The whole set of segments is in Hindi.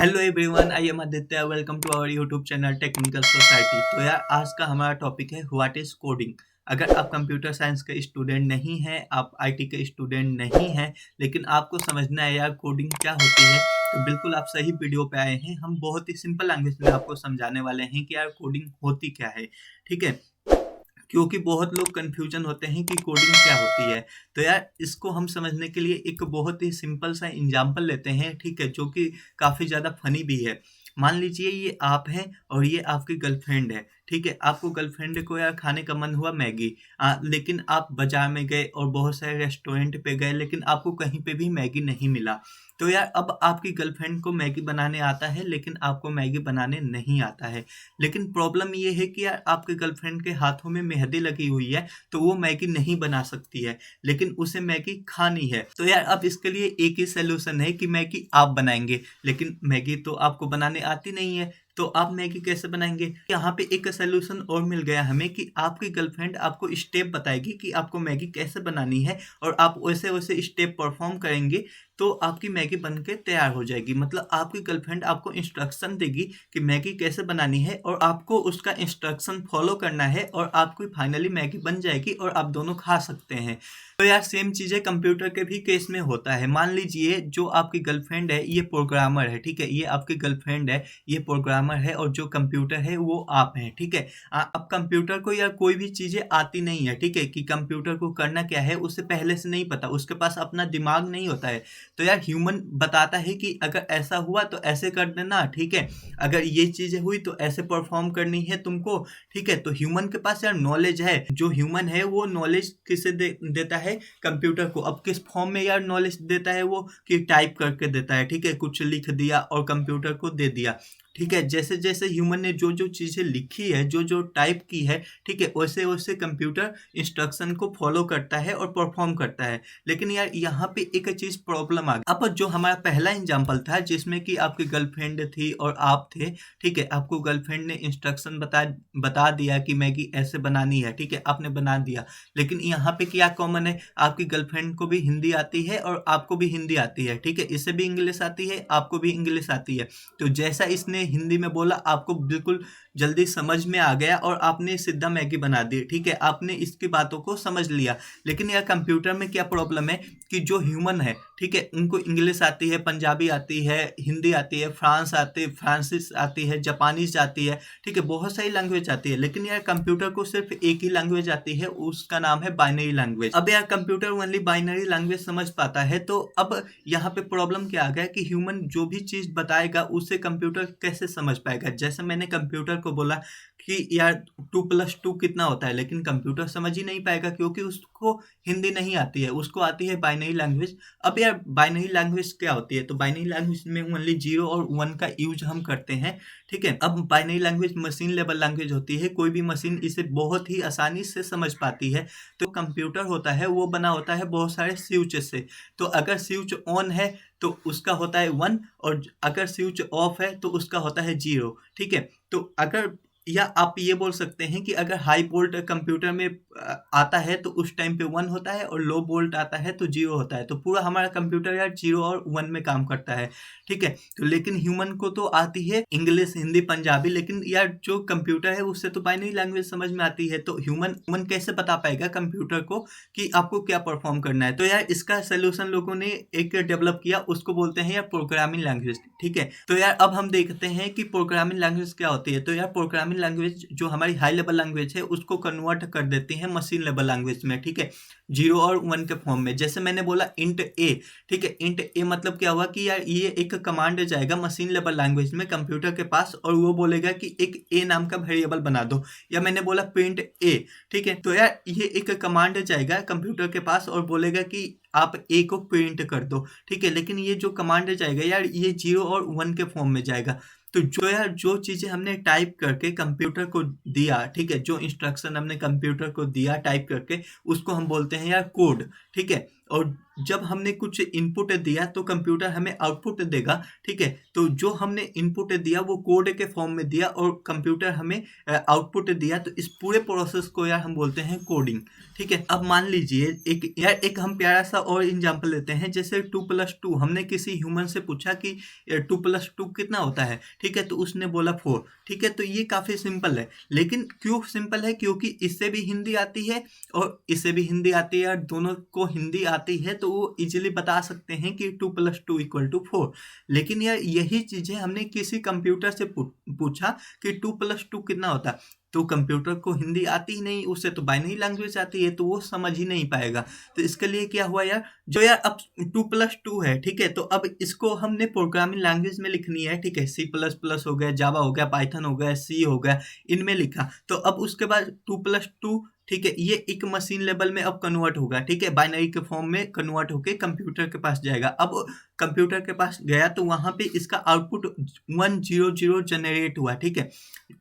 Hello everyone, I am Aditya. Welcome to our YouTube channel technical society. तो यार, आज का हमारा टॉपिक है व्हाट इज कोडिंग। अगर आप कंप्यूटर साइंस के स्टूडेंट नहीं हैं, आप आईटी के स्टूडेंट नहीं हैं, लेकिन आपको समझना है यार कोडिंग क्या होती है, तो बिल्कुल आप सही वीडियो पे आए हैं। हम बहुत ही सिंपल लैंग्वेज में आपको समझाने वाले हैं कि यार कोडिंग होती क्या है। ठीक है, क्योंकि बहुत लोग कन्फ्यूजन होते हैं कि कोडिंग क्या होती है। तो यार, इसको हम समझने के लिए एक बहुत ही सिंपल सा एग्जांपल लेते हैं, ठीक है, जो कि काफ़ी ज़्यादा फनी भी है। मान लीजिए ये आप हैं और ये आपकी गर्लफ्रेंड है। ठीक है, आपको गर्लफ्रेंड को यार खाने का मन हुआ मैगी, लेकिन आप बाजार में गए और बहुत सारे रेस्टोरेंट पे गए, लेकिन आपको कहीं पे भी मैगी नहीं मिला। तो यार, अब आपकी गर्लफ्रेंड को मैगी बनाने आता है, लेकिन आपको मैगी बनाने नहीं आता है। लेकिन प्रॉब्लम ये है कि यार, आपके गर्लफ्रेंड के हाथों में मेहंदी लगी हुई है, तो वो मैगी नहीं बना सकती है, लेकिन उसे मैगी खानी है। तो यार, अब इसके लिए एक ही सॉल्यूशन है कि मैगी आप बनाएंगे, लेकिन मैगी तो आपको बनाने आती नहीं है, तो आप मैगी कैसे बनाएंगे? यहाँ पे एक सॉल्यूशन और मिल गया हमें कि आपकी गर्लफ्रेंड आपको स्टेप बताएगी कि आपको मैगी कैसे बनानी है, और आप वैसे वैसे स्टेप परफॉर्म करेंगे तो आपकी मैगी बन के तैयार हो जाएगी। मतलब आपकी गर्लफ्रेंड आपको इंस्ट्रक्शन देगी कि मैगी कैसे बनानी है, और आपको उसका इंस्ट्रक्शन फॉलो करना है, और आपकी फाइनली मैगी बन जाएगी और आप दोनों खा सकते हैं। तो यार, सेम चीज़ें कंप्यूटर के भी केस में होता है। मान लीजिए जो आपकी गर्लफ्रेंड है ये प्रोग्रामर है, ठीक है, ये आपकी गर्लफ्रेंड है, ये प्रोग्रामर है, और जो कंप्यूटर है वो आप हैं, ठीक है। अब कंप्यूटर को यार कोई भी चीज़ें आती नहीं है, ठीक है, कि कंप्यूटर को करना क्या है उसे पहले से नहीं पता, उसके पास अपना दिमाग नहीं होता है। तो यार, ह्यूमन बताता है कि अगर ऐसा हुआ तो ऐसे कर देना, ठीक है, अगर ये चीज़ें हुई तो ऐसे परफॉर्म करनी है तुमको। ठीक है, तो ह्यूमन के पास यार नॉलेज है। जो ह्यूमन है वो नॉलेज किसे देता है? कंप्यूटर को। अब किस फॉर्म में यार नॉलेज देता है वो? कि टाइप करके देता है, ठीक है, कुछ लिख दिया और कंप्यूटर को दे दिया। ठीक है, जैसे जैसे ह्यूमन ने जो जो चीज़ें लिखी है, जो जो टाइप की है, ठीक है, वैसे वैसे कंप्यूटर इंस्ट्रक्शन को फॉलो करता है और परफॉर्म करता है। लेकिन यार, यहाँ पे एक चीज़ प्रॉब्लम आ गई। अब जो हमारा पहला एग्जांपल था जिसमें कि आपकी गर्लफ्रेंड थी और आप थे, ठीक है, आपको गर्लफ्रेंड ने इंस्ट्रक्शन बता दिया कि मैगी ऐसे बनानी है, ठीक है, आपने बना दिया। लेकिन यहाँ पे क्या कॉमन है? आपकी गर्लफ्रेंड को भी हिंदी आती है और आपको भी हिंदी आती है, ठीक है, इसे भी इंग्लिश आती है, आपको भी इंग्लिश आती है। तो जैसा इसने हिंदी में बोला, आपको बिल्कुल जल्दी समझ में आ गया और आपने सीधा मैगी बना दी, ठीक है, आपने इसकी बातों को समझ लिया। लेकिन यार, कंप्यूटर में क्या प्रॉब्लम है कि जो ह्यूमन है, ठीक है, उनको इंग्लिश आती है, पंजाबी आती है, हिंदी आती है, फ्रांसिस आती है, जापानीज आती है, ठीक है, बहुत सारी लैंग्वेज आती है। लेकिन यार, कंप्यूटर को सिर्फ एक ही लैंग्वेज आती है, उसका नाम है बाइनरी लैंग्वेज। अब यार, कंप्यूटर ओनली बाइनरी लैंग्वेज समझ पाता है, तो अब यहाँ पे प्रॉब्लम क्या आ गया कि ह्यूमन जो भी चीज़ बताएगा उसे कंप्यूटर कैसे समझ पाएगा? जैसे मैंने कंप्यूटर को बोला कि यार 2+2 कितना होता है, लेकिन कंप्यूटर समझ ही नहीं पाएगा क्योंकि उसको हिंदी नहीं आती है, उसको आती है बाइनरी लैंग्वेज। अब यार, बाइनरी लैंग्वेज क्या होती है? तो बाइनरी लैंग्वेज में ओनली 0 और 1 का यूज़ हम करते हैं, ठीक है। अब binary language machine level language होती है, कोई भी मशीन इसे बहुत ही आसानी से समझ पाती है। तो कंप्यूटर होता है वो बना होता है बहुत सारे स्विच से। तो अगर स्विच ऑन है तो उसका होता है 1, और अगर स्विच ऑफ है तो उसका होता है 0, ठीक है। तो अगर, या आप ये बोल सकते हैं कि अगर हाई वोल्ट कंप्यूटर में आता है तो उस टाइम पे 1 होता है, और लो वोल्ट आता है तो 0 होता है। तो पूरा हमारा कंप्यूटर यार 0 और 1 में काम करता है, ठीक है। तो लेकिन ह्यूमन को तो आती है इंग्लिश, हिंदी, पंजाबी, लेकिन यार जो कंप्यूटर है उससे तो बाइनरी लैंग्वेज समझ में आती है। तो ह्यूमन कैसे बता पाएगा कंप्यूटर को कि आपको क्या परफॉर्म करना है? तो यार, इसका सोल्यूशन लोगों ने एक डेवलप किया, उसको बोलते हैं यार प्रोग्रामिंग लैंग्वेज, ठीक है। तो यार, अब हम देखते हैं कि प्रोग्रामिंग लैंग्वेज क्या होती है। तो यार, प्रोग्रामिंग लैंग्वेज जो हमारी हाई लेवल लैंग्वेज है उसको कन्वर्ट कर देती है मशीन लेवल लैंग्वेज में, ठीक है, 0 और 1 के फॉर्म में। जैसे मैंने बोला इंट ए, ठीक है, इंट ए मतलब क्या हुआ कि यार ये एक कमांड जाएगा मशीन लेवल लैंग्वेज में कंप्यूटर के पास, और वो बोलेगा कि एक ए नाम का वेरिएबल बना दो। या मैंने बोला प्रिंट ए, ठीक है, तो यार ये एक कमांड जाएगा कंप्यूटर के पास और बोलेगा कि आप ए को प्रिंट कर दो, ठीक है। लेकिन ये जो कमांड जाएगा यार, ये 0 और 1 के फॉर्म में जाएगा। तो जो यार, जो चीज़ें हमने टाइप करके कंप्यूटर को दिया, ठीक है, जो इंस्ट्रक्शन हमने कंप्यूटर को दिया टाइप करके, उसको हम बोलते हैं यार कोड, ठीक है। और जब हमने कुछ इनपुट दिया तो कंप्यूटर हमें आउटपुट देगा, ठीक है। तो जो हमने इनपुट दिया वो कोड के फॉर्म में दिया और कंप्यूटर हमें आउटपुट दिया, तो इस पूरे प्रोसेस को यार हम बोलते हैं कोडिंग, ठीक है। अब मान लीजिए एक हम प्यारा सा और एग्जांपल लेते हैं, जैसे 2+2 हमने किसी ह्यूमन से पूछा कि 2+2 कितना होता है, ठीक है, तो उसने बोला 4, ठीक है। तो ये काफ़ी सिंपल है, लेकिन क्यों सिंपल है? क्योंकि इससे भी हिंदी आती है और इससे भी हिंदी आती है, और दोनों को हिंदी आती है, तो वो इजीली बता सकते हैं कि 2+2 = 4। लेकिन यार यही चीज़ें हमने किसी कंप्यूटर से पूछा कि 2+2 कितना होता है, तो कंप्यूटर को हिंदी आती ही नहीं, उसे तो बाइनरी लैंग्वेज आती है, तो वो समझ ही नहीं पाएगा। तो इसके लिए क्या हुआ यार, जो यार अब 2+2 है, ठीक है, तो अब इसको हमने प्रोग्रामिंग लैंग्वेज में लिखनी है, ठीक है। C++ हो गया, जावा हो गया, पाइथन हो गया, सी हो गया, इनमें लिखा। तो अब उसके बाद 2+2, ठीक है, ये एक मशीन लेवल में अब कन्वर्ट होगा, ठीक है, बाइनरी के फॉर्म में कन्वर्ट होके कंप्यूटर के पास जाएगा। अब कंप्यूटर के पास गया तो वहाँ पे इसका आउटपुट 100 जनरेट हुआ, ठीक है।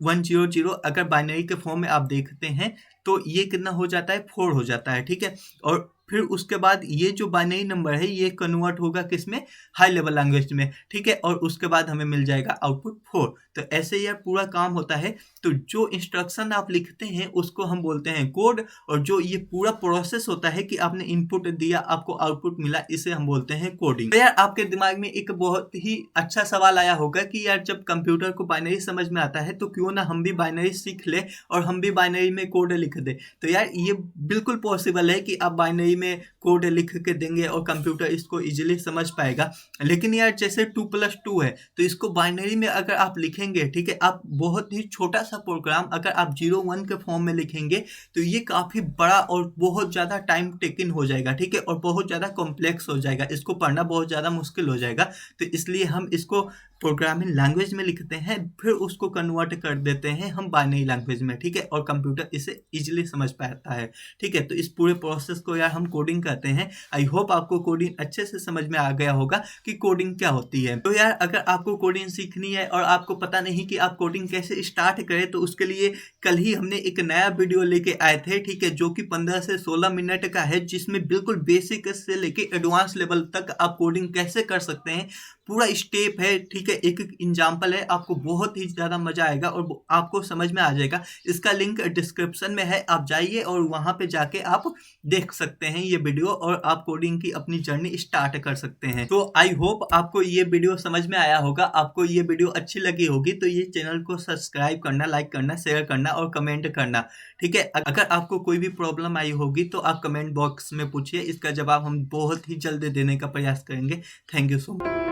100 अगर बाइनरी के फॉर्म में आप देखते हैं तो ये कितना हो जाता है, 4 हो जाता है, ठीक है। और फिर उसके बाद ये जो बाइनरी नंबर है ये कन्वर्ट होगा किसमें, हाई लेवल लैंग्वेज में, ठीक है, और उसके बाद हमें मिल जाएगा आउटपुट 4। तो ऐसे यार पूरा काम होता है। तो जो इंस्ट्रक्शन आप लिखते हैं उसको हम बोलते हैं कोड, और जो ये पूरा प्रोसेस होता है कि आपने इनपुट दिया, आपको आउटपुट मिला, इसे हम बोलते हैं कोडिंग। तो यार आपके दिमाग में एक बहुत ही अच्छा सवाल आया होगा कि यार जब कंप्यूटर को बाइनरी समझ में आता है तो क्यों ना हम भी बाइनरी सीख ले और हम भी बाइनरी में कोड लिख दे। तो यार ये बिल्कुल पॉसिबल है कि आप बाइनरी में कोड लिख के देंगे और कंप्यूटर इसको इजीली समझ पाएगा। लेकिन यार जैसे 2+2 है, तो इसको बाइनरी में अगर आप लिखेंगे, ठीक है, आप बहुत ही छोटा सा प्रोग्राम अगर आप 0-1 के फॉर्म में लिखेंगे तो ये काफ़ी बड़ा और बहुत ज़्यादा टाइम टेकिंग हो जाएगा, ठीक है, और बहुत ज़्यादा कॉम्प्लेक्स हो जाएगा, इसको पढ़ना बहुत ज़्यादा मुश्किल हो जाएगा। तो इसलिए हम इसको प्रोग्रामिंग लैंग्वेज में लिखते हैं, फिर उसको कन्वर्ट कर देते हैं हम बाइनरी लैंग्वेज में, ठीक है, और कंप्यूटर इसे इजीली समझ पाता है, ठीक है। तो इस पूरे प्रोसेस को यार हम कोडिंग कहते हैं। आई होप आपको कोडिंग अच्छे से समझ में आ गया होगा कि कोडिंग क्या होती है। तो यार अगर आपको कोडिंग सीखनी है और आपको पता नहीं कि आप कोडिंग कैसे स्टार्ट करें, तो उसके लिए कल ही हमने एक नया वीडियो लेके आए थे, ठीक है, जो कि 15 से 16 मिनट का है, जिसमें बिल्कुल बेसिक से लेके एडवांस लेवल तक आप कोडिंग कैसे कर सकते हैं पूरा स्टेप है, ठीक है, एक एग्जांपल है। आपको बहुत ही ज़्यादा मज़ा आएगा और आपको समझ में आ जाएगा। इसका लिंक डिस्क्रिप्शन में है, आप जाइए और वहाँ पे जाके आप देख सकते हैं ये वीडियो और आप कोडिंग की अपनी जर्नी स्टार्ट कर सकते हैं। तो आई होप आपको ये वीडियो समझ में आया होगा। आपको ये वीडियो अच्छी लगी होगी तो ये चैनल को सब्सक्राइब करना, लाइक करना, शेयर करना और कमेंट करना, ठीक है। अगर आपको कोई भी प्रॉब्लम आई होगी तो आप कमेंट बॉक्स में पूछिए, इसका जवाब हम बहुत ही जल्दी देने का प्रयास करेंगे। Thank you so much.